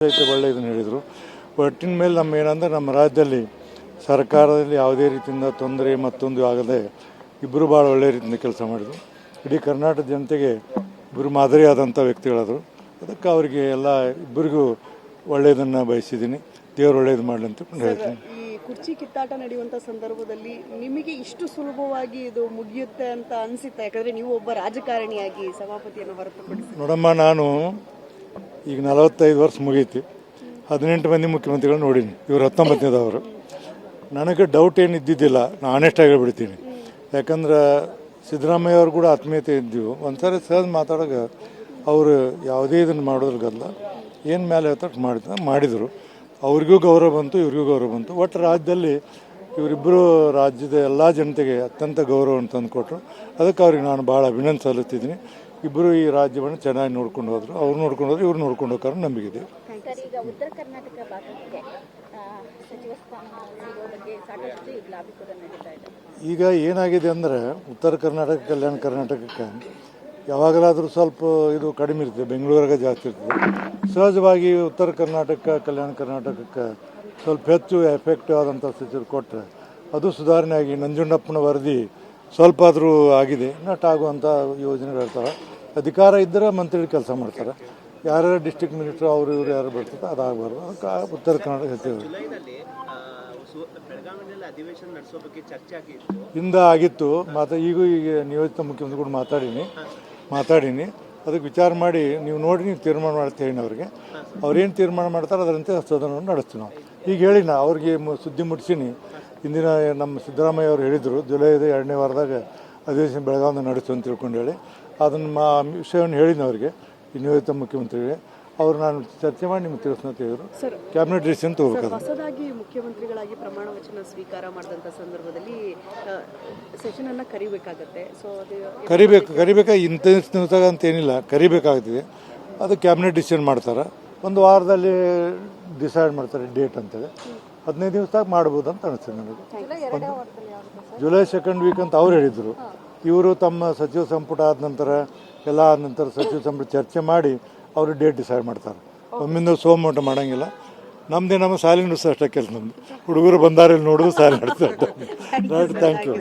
ಒಳ್ಳೆಯದನ್ನು ಹೇಳಿದರು. ಒಟ್ಟಿನ ಮೇಲೆ ಏನಂದರೆ ನಮ್ಮ ರಾಜ್ಯದಲ್ಲಿ ಸರ್ಕಾರದಲ್ಲಿ ಯಾವುದೇ ರೀತಿಯಿಂದ ತೊಂದರೆ ಮತ್ತೊಂದು ಆಗದೆ ಇಬ್ಬರು ಭಾಳ ಒಳ್ಳೆಯ ರೀತಿಯಿಂದ ಕೆಲಸ ಮಾಡಿದರು. ಇಡೀ ಕರ್ನಾಟಕ ಜನತೆಗೆ ಇಬ್ಬರು ಮಾದರಿಯಾದಂಥ ವ್ಯಕ್ತಿಗಳಾದರು. ಅದಕ್ಕೆ ಅವರಿಗೆ ಎಲ್ಲ ಇಬ್ಬರಿಗೂ ಒಳ್ಳೆಯದನ್ನು ಬಯಸಿದ್ದೀನಿ. ದೇವರು ಒಳ್ಳೇದು ಮಾಡಲಿ ಅಂತ ಹೇಳ್ತೀನಿ. ಈ ಕುರ್ಚಿ ಕಿತ್ತಾಟ ನಡೆಯುವಂಥ ಸಂದರ್ಭದಲ್ಲಿ ನಿಮಗೆ ಇಷ್ಟು ಸುಲಭವಾಗಿ ಇದು ಮುಗಿಯುತ್ತೆ ಅಂತ ಅನಿಸುತ್ತೆ? ಯಾಕಂದರೆ ನೀವು ಒಬ್ಬ ರಾಜಕಾರಣಿಯಾಗಿ ಸಭಾಪತಿಯನ್ನು ಹೊರತುಪಡಿಸಿ. ನೋಡಮ್ಮ, ನಾನು ಈಗ 45 ವರ್ಷ ಮುಗೀತಿ. 18 ಮಂದಿ ಮುಖ್ಯಮಂತ್ರಿಗಳು ನೋಡೀನಿ. ಇವರು 19ನೇದವರು. ನನಗೆ ಡೌಟ್ ಏನು ಇದ್ದಿದ್ದಿಲ್ಲ, ನಾನು ಆನೆಸ್ಟಾಗಿ ಹೇಳ್ಬಿಡ್ತೀನಿ. ಯಾಕಂದ್ರೆ ಸಿದ್ದರಾಮಯ್ಯ ಅವರು ಕೂಡ ಆತ್ಮೀಯತೆ ಇದ್ದೀವಿ. ಒಂದ್ಸರಿ ಸಹಜ ಮಾತಾಡೋಗ ಅವರು ಯಾವುದೇ ಇದನ್ನು ಮಾಡೋದ್ರ ಗಲ್ಲ ಏನು ಮೇಲೆ ಹೇಳ್ತಾರೆ ಮಾಡಿದರು. ಅವ್ರಿಗೂ ಗೌರವ ಬಂತು, ಇವ್ರಿಗೂ ಗೌರವ ಬಂತು. ಒಟ್ಟು ರಾಜ್ಯದಲ್ಲಿ ಇವರಿಬ್ಬರು ರಾಜ್ಯದ ಎಲ್ಲ ಜನತೆಗೆ ಅತ್ಯಂತ ಗೌರವವನ್ನು ತಂದು ಕೊಟ್ಟರು. ಅದಕ್ಕೆ ಅವ್ರಿಗೆ ನಾನು ಭಾಳ ಅಭಿನಂದನೆ ಸಲ್ಲಿಸ್ತಿದ್ದೀನಿ. ಇಬ್ಬರು ಈ ರಾಜ್ಯವನ್ನು ಚೆನ್ನಾಗಿ ನೋಡ್ಕೊಂಡು ಹೋದರು. ಅವ್ರು ನೋಡ್ಕೊಂಡು ಹೋದ್ರು, ಇವ್ರು ನೋಡ್ಕೊಂಡು ಹೋಗ್ತಾರೆ ನಂಬಿಕೆ ಇದೆ. ಈಗ ಉತ್ತರ ಕರ್ನಾಟಕ ಭಾಗಕ್ಕೆ ಸಚಿವ ಸ್ಥಾನ ಸಿಗೋ ಬಗ್ಗೆ ಸಾಕಷ್ಟು ಲಾಭಿಕೂಡ ನಡೀತಾ ಇದೆ. ಈಗ ಏನಾಗಿದೆ ಅಂದರೆ ಉತ್ತರ ಕರ್ನಾಟಕ, ಕಲ್ಯಾಣ ಕರ್ನಾಟಕಕ್ಕೆ ಯಾವಾಗಲಾದರೂ ಸ್ವಲ್ಪ ಇದು ಕಡಿಮೆ ಇರ್ತದೆ, ಬೆಂಗಳೂರಾಗ ಜಾಸ್ತಿ ಇರ್ತದೆ. ಸಹಜವಾಗಿ ಉತ್ತರ ಕರ್ನಾಟಕ, ಕಲ್ಯಾಣ ಕರ್ನಾಟಕಕ್ಕೆ ಸ್ವಲ್ಪ ಹೆಚ್ಚು ಎಫೆಕ್ಟಿವ್ ಆದಂಥ ಸಚಿವರು ಕೊಟ್ಟರೆ ಅದು ಸುಧಾರಣೆ ಆಗಿ ನಂಜುಂಡಪ್ಪನ ವರದಿ ಸ್ವಲ್ಪ ಆದರೂ ಆಗಿದೆ. ಆಗುವಂಥ ಯೋಜನೆಗಳು ಇರ್ತಾರೆ. ಅಧಿಕಾರ ಇದ್ದರೆ ಮಂತ್ರಿಗಳು ಕೆಲಸ ಮಾಡ್ತಾರೆ. ಯಾರ್ಯಾರು ಡಿಸ್ಟ್ರಿಕ್ಟ್ ಮಿನಿಸ್ಟ್ರು ಅವರು ಇವರು ಯಾರು ಬರ್ತದೆ ಅದಾಗಬಾರ್ದು. ಅದಕ್ಕೆ ಉತ್ತರ ಕರ್ನಾಟಕ ಹೆಚ್ಚು ಹಿಂದೆ ಆಗಿತ್ತು. ಈಗ ನಿಯೋಜಿತ ಮುಖ್ಯಮಂತ್ರಿ ಕೂಡ ಮಾತಾಡೀನಿ. ಅದಕ್ಕೆ ವಿಚಾರ ಮಾಡಿ ನೀವು ನೋಡಿ ನೀವು ತೀರ್ಮಾನ ಮಾಡ್ತೀವಿ ಹೇಳಿ ಅವ್ರಿಗೆ. ಅವ್ರೇನು ತೀರ್ಮಾನ ಮಾಡ್ತಾರೆ ಅದರಂತೆ ಸದನವನ್ನು ನಡೆಸ್ತೀವಿ ನಾವು. ಈಗ ಹೇಳಿನ ಅವ್ರಿಗೆ ಸುದ್ದಿ ಮುಟ್ಟಿಸೀನಿ. ಇಂದಿನ ನಮ್ಮ ಸಿದ್ದರಾಮಯ್ಯ ಅವರು ಹೇಳಿದರು ಜುಲೈದ 2ನೇ ವಾರದಾಗ ಅಧಿವೇಶನ ಬೆಳಗಾವಿಯಿಂದ ನಡೆಸು ಅಂತ ತಿಳ್ಕೊಂಡು ಹೇಳಿ ಅದನ್ನು ವಿಷಯವನ್ನು ಹೇಳಿನ ಅವರಿಗೆ, ನಿಯೋಜಿತ ಮುಖ್ಯಮಂತ್ರಿಗೆ. ಅವರು ನಾನು ಚರ್ಚೆ ಮಾಡಿ ನಿಮ್ಗೆ ತಿಳಿಸ್ನಂತ ಹೇಳಿದ್ರು. ಕ್ಯಾಬಿನೆಟ್ ಡಿಸಿಷನ್ ತಗೋಬೇಕು. ಹೊಸದಾಗಿ ಮುಖ್ಯಮಂತ್ರಿಗಳಾಗಿ ಪ್ರಮಾಣ ವಚನ ಸ್ವೀಕಾರ ಮಾಡಿದಂಥ ಸಂದರ್ಭದಲ್ಲಿ ಸೆಷನ್ ಅನ್ನು ಕರಿಬೇಕಾಗತ್ತೆ. ಸೊ ಅದು ಕರಿಬೇಕಾ ಇಂಥ ದಿವಸ ಅಂತ ಏನಿಲ್ಲ, ಕರಿಬೇಕಾಗ್ತದೆ. ಅದು ಕ್ಯಾಬಿನೆಟ್ ಡಿಸಿಷನ್ ಮಾಡ್ತಾರೆ. ಒಂದು ವಾರದಲ್ಲಿ ಡಿಸೈಡ್ ಮಾಡ್ತಾರೆ ಡೇಟ್ ಅಂತೇಳಿ. 15 ದಿವಸದಾಗ ಮಾಡ್ಬೋದು ಅಂತ ಅನಿಸ್ತದೆ ನನಗೆ. ಜುಲೈ 2nd ವೀಕ್ ಅಂತ ಅವ್ರು ಹೇಳಿದರು. ಇವರು ತಮ್ಮ ಸಚಿವ ಸಂಪುಟ ಆದ ನಂತರ ಎಲ್ಲ ಆದ ನಂತರ ಸಚಿವ ಸಂಪುಟ ಚರ್ಚೆ ಮಾಡಿ ಅವರು ಡೇಟ್ ಡಿಸೈಡ್ ಮಾಡ್ತಾರೆ. ಒಮ್ಮಿಂದ ಸೋಮವಾರ ಮಾಡೋಂಗಿಲ್ಲ. ನಮ್ಮ ಸಾಲಿನ ಅಷ್ಟೇ ಕೆಲಸ. ನಮ್ಮದು ಹುಡುಗರು ಬಂದಾರಲ್ಲಿ ನೋಡೋದು ಸಾಲಿ ನಡೆಸ್ತಾರೆ. Right, thank you.